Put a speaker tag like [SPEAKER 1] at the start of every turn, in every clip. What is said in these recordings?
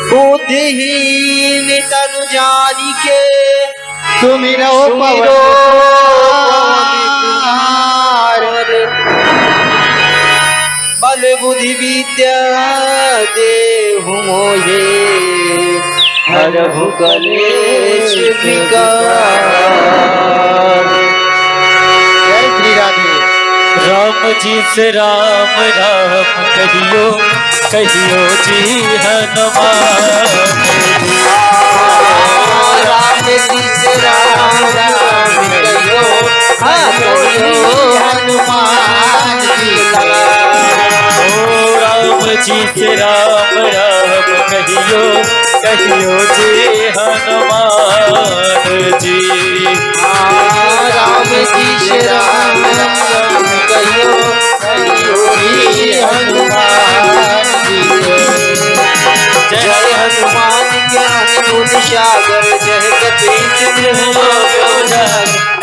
[SPEAKER 1] बुद्धिहीन तनु जानी के
[SPEAKER 2] तुम रहो
[SPEAKER 1] बल बुद्धि विद्या देहु मोहे हरहु कलेश विकार।
[SPEAKER 2] जय श्री राधे।
[SPEAKER 3] राम जी से राम राम कहियो कहियो जी हनुमान।
[SPEAKER 1] राम जी से राम राम कहियो हनुमान जी लगा।
[SPEAKER 3] राम जी से राम राम कहियो कहियो जी हनुमान जी।
[SPEAKER 1] राम जी से राम राम कहियो कहियो जी हनुमान जी। जय हनुमान ज्ञान गुण सागर जय कपीश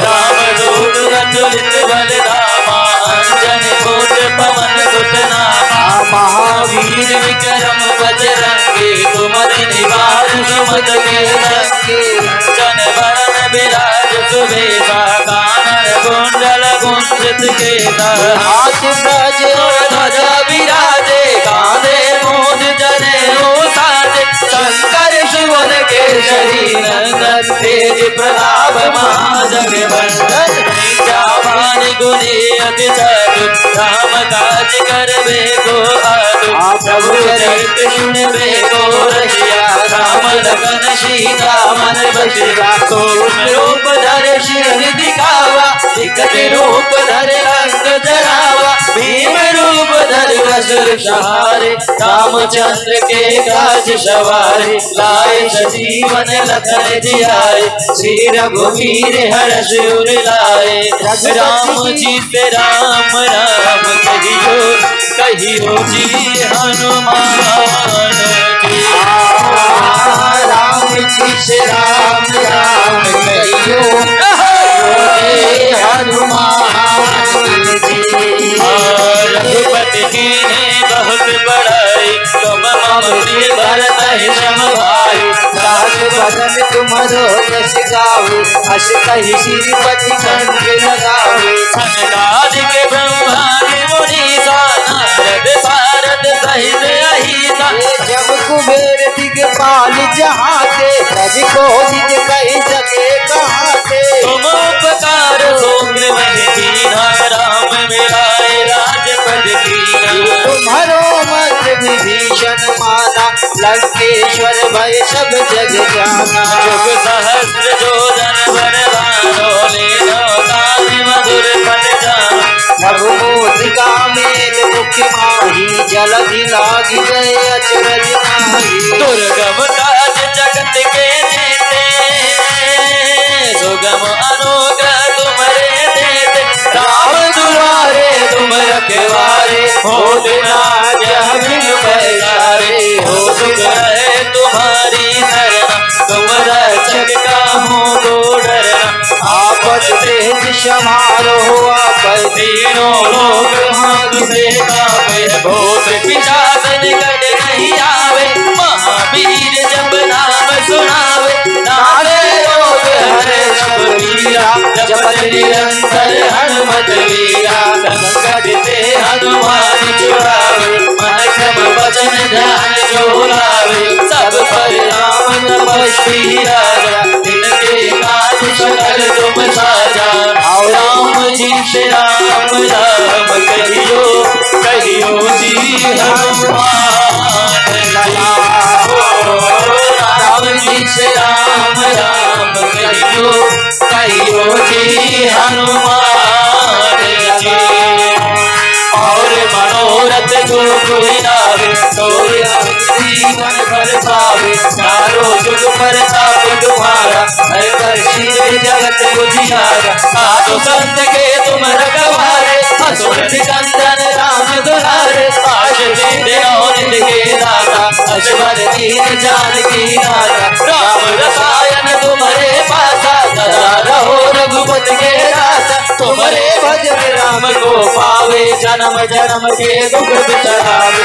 [SPEAKER 3] राम दूत अतुलित बल धामा अंजन कोट पवन सुत नामा।
[SPEAKER 1] महावीर विक्रम बजरंगी कुमति निवार सुमत के रंगे।
[SPEAKER 3] जन वरण विराज सुबेसा कानन कुंडल कुंजित केसा।
[SPEAKER 1] हाथ ब्रज और ध्वजा विराजे कांधे मूंज जनेऊ साजे। शंकर सुवन केसरी नंदन तेज प्रताप महाजगवंदन।
[SPEAKER 3] जावान गुणी अति चातुर राम काज करबे को आतुर।
[SPEAKER 1] प्रभु चरित सुनबे को रसिया राम लखन सीता मन बसिया। सूक्ष्म रूप धरे सिर दिखावा विकट रूप धरे रंग जरावा। भीम रूप धरे असुर सहारे रामचंद्र के काज सवारे। लाए सजीवन लखन जियाए श्री रघुवीर हर्ष उर लाए।
[SPEAKER 3] राम जी से राम राम कहियो कहियो जी हनुमान जी।
[SPEAKER 1] राम जी से राम राम कहियो हनुमान जी।
[SPEAKER 3] रघुपति की ने बहुत बड़ाई तुम मम प्रिय भरत सम भाई।
[SPEAKER 1] राज बदन तुम्हारो यश गावे हस कहि श्रीपति कंठ लगावे।
[SPEAKER 3] सनकादि के ब्रह्मादि मुनीसा नारद सारद सहित अहिसा।
[SPEAKER 1] जब कुबेर दिगपाल जहाते रज को निज कहि सके कहाते।
[SPEAKER 3] तुम उपकार सोग्र वही कीना राम मिलाए राजपद कीना।
[SPEAKER 1] तुम्हारो मंत्र विभीषण माना लंकेश्वर भय सब जग जाना।
[SPEAKER 3] जुग सहस्र जोजन बलवानो लेनो कानि मधुर फल जानो।
[SPEAKER 1] रघुमूर्तिका मेल मुख्य माही जलधि लागी गए अचरज नाही।
[SPEAKER 3] दुर्गम काज जगत के नेते सुगम अनुग्रह तुम्हारे देते।
[SPEAKER 1] राम दुआरे तुम रखवारे हो बिना जह बिन पैसारे।
[SPEAKER 3] हो सुख है तुम्हारी शरण तुम रक्षक काहू को डरना।
[SPEAKER 1] आपत तेज समारो आपत
[SPEAKER 3] तीनों लोग हाथ से कांपे भूत पिशाच निकट नहीं आवे। महावीर जब नाम सुनावे नारे रोग हरे सब पीरा। जपत निरंतर हनुमत वीरा संकट ते हनुमान छुड़ावे। मन क्रम वचन ध्यान जो लावे सब पर राम तपस्वी राजा। इनके काज सकल तुम साजा। राम जी से राम राम कहियो कहियो जी हनुमान लला। राम जी से राम राम कहियो कहियो जी हनुमान जी। और मनोरथ जो कोई लावे जीवन भर पावे। चारों जुग पर ताप तुम्हारा हर वर्षित जगत बुझियारा। साधु संत के तुम रखवारे असुर निकंदन राम दुलारे। आश दीन और के दाता अश्वर दीन जान की दाता। राम रसायन तुम्हारे पासा सदा रहो रघुपति के दासा। तुम्हारे भजन राम को पावे जन्म जन्म के दुख बिसरावे।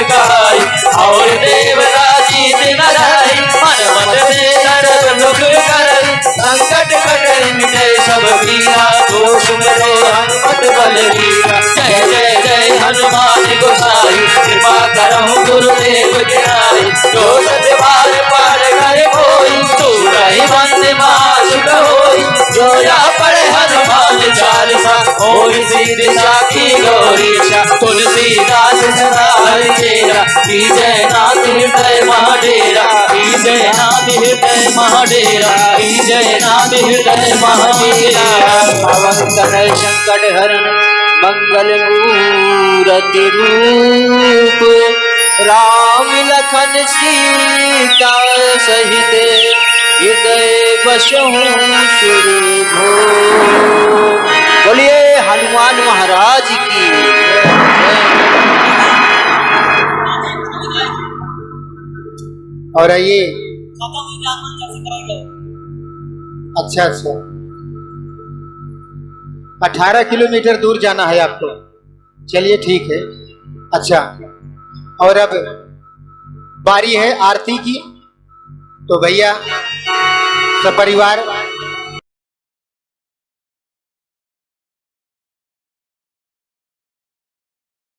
[SPEAKER 3] कहाई और देवता जीत न जाई हनुमत से सर्व दुख करई संकट कटे मिटे सब पीरा तो सुमरो हनुमत बलवीरा जय जय जय हनुमान गोसाई कृपा करहु गुरुदेव के नाई जो सतबार पार करे कोई सूरहि बंद मासुक होई जो या पढ़े हनुमान चालीसा होई सीधी साखी गौरीशा तुलसीदास सदा हरिचेरा की जय नाथ हृदय महाडेरा की जय नाथ हृदय महाडेरा की जय नाथ हृदय महाडेरा
[SPEAKER 1] पवन तनय संकट हरण मंगल मूरति रूप राम लखन सीता सहित हृदय बसहु सुर बोलिए हनुमान महाराज की
[SPEAKER 2] और आइए। अच्छा अच्छा 18 किलोमीटर दूर जाना है आपको। चलिए ठीक है। अच्छा और अब बारी है आरती की। तो भैया सपरिवार